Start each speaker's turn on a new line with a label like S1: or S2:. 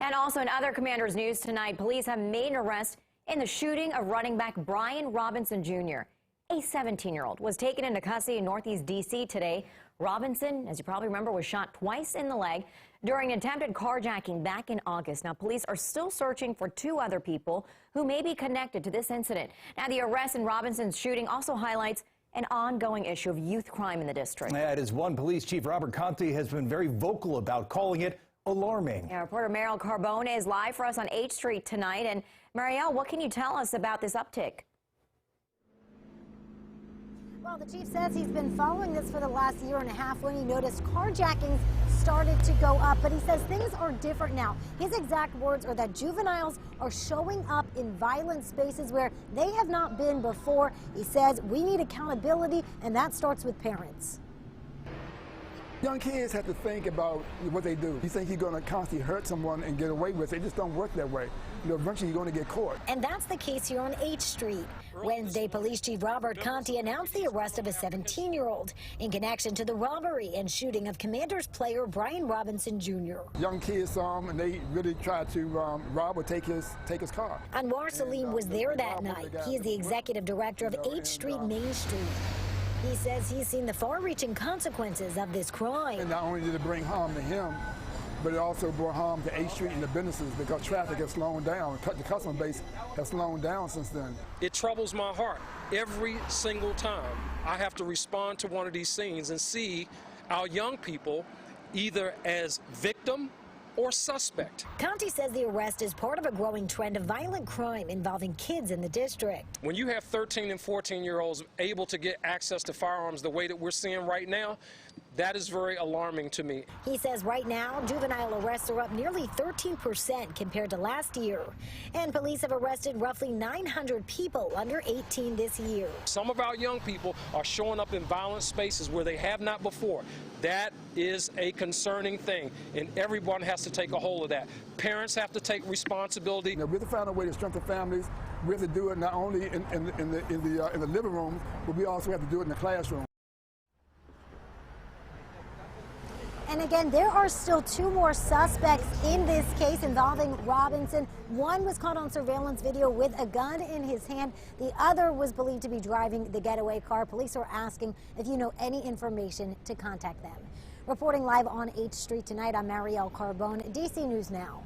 S1: And also in other Commanders news tonight, police have made an arrest in the shooting of running back Brian Robinson Jr. A 17-year-old was taken into custody in Northeast D.C. today. Robinson, as you probably remember, was shot twice in the leg during an attempted carjacking back in August. Now, police are still searching for two other people who may be connected to this incident. Now, the arrest in Robinson's shooting also highlights an ongoing issue of youth crime in the district.
S2: That is one police chief, Robert Conte, has been very vocal about calling it alarming.
S1: Yeah, reporter Mariel Carbone is live for us on H Street tonight. And Mariel, what can you tell us about this uptick?
S3: Well, the chief says he's been following this for the last year and a half when he noticed carjackings started to go up. But he says things are different now. His exact words are that juveniles are showing up in violent spaces where they have not been before. He says we need accountability, and that starts with parents.
S4: Young kids have to think about what they do. You think you're going to constantly hurt someone and get away with it. It just don't work that way. You know, eventually you're going to get caught.
S3: And that's the case here on H Street. Wednesday, Police Chief Robert Conte announced the arrest of a 17-year-old in connection to the robbery and shooting of Commanders player Brian Robinson Jr.
S4: Young kids saw him and they really tried to rob or take his car.
S3: Anwar Salim was there that night. He is the executive director of H Street Main Street. He says he's seen the far-reaching consequences of this crime.
S4: And not only did it bring harm to him, but it also brought harm to H Street and the businesses because traffic has slowed down. The customer base has slowed down since then.
S5: It troubles my heart every single time I have to respond to one of these scenes and see our young people either as victim or suspect.
S3: Conte says the arrest is part of a growing trend of violent crime involving kids in the district.
S5: When you have 13 and 14-year-olds able to get access to firearms the way that we're seeing right now, that is very alarming to me.
S3: He says right now, juvenile arrests are up nearly 13% compared to last year. And police have arrested roughly 900 people under 18 this year.
S5: Some of our young people are showing up in violent spaces where they have not before. That is a concerning thing, and everyone has to take a hold of that. Parents have to take responsibility.
S4: You know, we have to find a way to strengthen families. We have to do it not only in the living room, but we also have to do it in the classroom.
S3: And again, there are still two more suspects in this case involving Robinson. One was caught on surveillance video with a gun in his hand. The other was believed to be driving the getaway car. Police are asking if you know any information to contact them. Reporting live on H Street tonight, I'm Mariel Carbone, DC News Now.